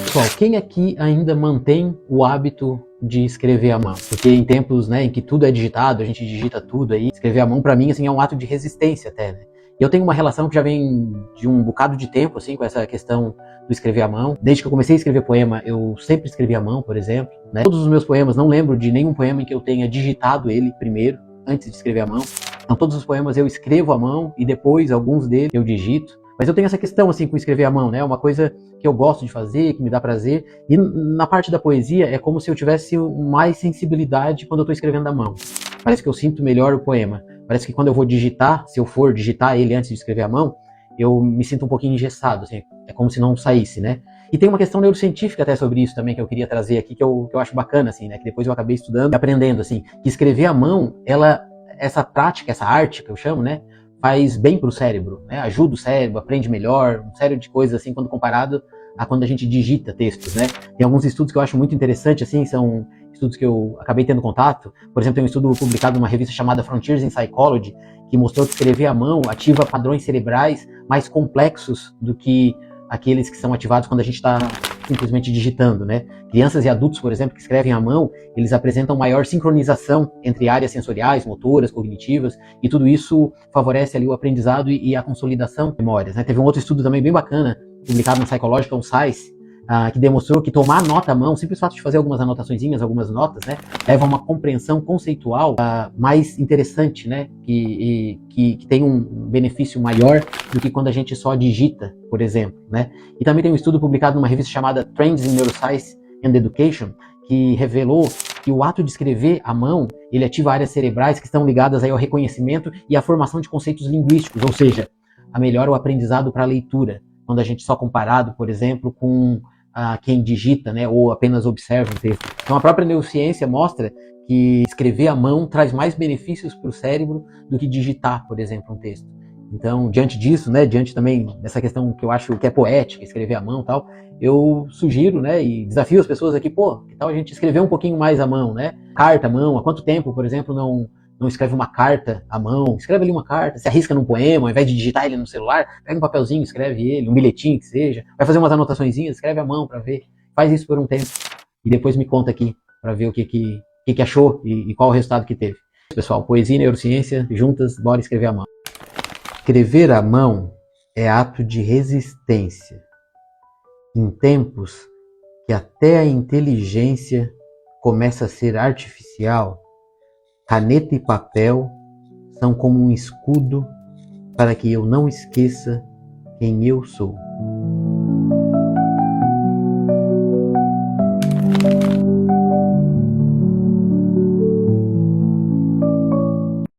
Pessoal, quem aqui ainda mantém o hábito de escrever à mão? Porque em tempos, né, em que tudo é digitado, a gente digita tudo aí, escrever à mão pra mim, assim, é um ato de resistência até, né? E eu tenho uma relação que já vem de um bocado de tempo, assim, com essa questão do escrever à mão. Desde que eu comecei a escrever poema, eu sempre escrevi à mão, por exemplo, né? Todos os meus poemas, não lembro de nenhum poema em que eu tenha digitado ele primeiro, antes de escrever à mão. Então todos os poemas eu escrevo à mão e depois alguns deles eu digito. Mas eu tenho essa questão assim com escrever à mão, né? Uma coisa que eu gosto de fazer, que me dá prazer. E na parte da poesia é como se eu tivesse mais sensibilidade quando eu estou escrevendo à mão. Parece que eu sinto melhor o poema. Parece que quando eu vou digitar, se eu for digitar ele antes de escrever à mão, eu me sinto um pouquinho engessado, assim, é como se não saísse, né? E tem uma questão neurocientífica até sobre isso também que eu queria trazer aqui, que eu acho bacana, assim, né? Que depois eu acabei estudando e aprendendo, assim, que escrever à mão, essa prática, essa arte que eu chamo, né? Faz bem para o cérebro, né? Ajuda o cérebro, aprende melhor, uma série de coisas assim, quando comparado a quando a gente digita textos, né? Tem alguns estudos que eu acho muito interessantes, assim, são estudos que eu acabei tendo contato. Por exemplo, tem um estudo publicado numa revista chamada Frontiers in Psychology, que mostrou que escrever à mão ativa padrões cerebrais mais complexos do que aqueles que são ativados quando a gente está simplesmente digitando, né? Crianças e adultos, por exemplo, que escrevem à mão, eles apresentam maior sincronização entre áreas sensoriais, motoras, cognitivas, e tudo isso favorece ali o aprendizado e a consolidação de memórias, né? Teve um outro estudo também bem bacana, publicado no Psychological Science, que demonstrou que tomar nota à mão, simples fato de fazer algumas anotaçõezinhas, algumas notas, né, leva a uma compreensão conceitual mais interessante, né, que tem um benefício maior do que quando a gente só digita, por exemplo, né. E também tem um estudo publicado numa revista chamada Trends in Neuroscience and Education, que revelou que o ato de escrever à mão, ele ativa áreas cerebrais que estão ligadas aí ao reconhecimento e à formação de conceitos linguísticos, ou seja, melhora o aprendizado para a leitura, quando a gente só comparado, por exemplo, com quem digita, né, ou apenas observa o texto. Então a própria neurociência mostra que escrever à mão traz mais benefícios para o cérebro do que digitar, por exemplo, um texto. Então, diante disso, né, diante também dessa questão que eu acho que é poética, escrever à mão e tal, eu sugiro, né, e desafio as pessoas aqui, pô, que tal a gente escrever um pouquinho mais à mão, né? Carta à mão, há quanto tempo, por exemplo, não escreve uma carta à mão, escreve ali uma carta, se arrisca num poema, ao invés de digitar ele no celular, pega um papelzinho, escreve ele, um bilhetinho que seja, vai fazer umas anotaçõezinhas, escreve à mão para ver, faz isso por um tempo e depois me conta aqui para ver o que achou e qual o resultado que teve. Pessoal, poesia e neurociência juntas, bora escrever à mão. Escrever à mão é ato de resistência. Em tempos que até a inteligência começa a ser artificial, caneta e papel são como um escudo para que eu não esqueça quem eu sou.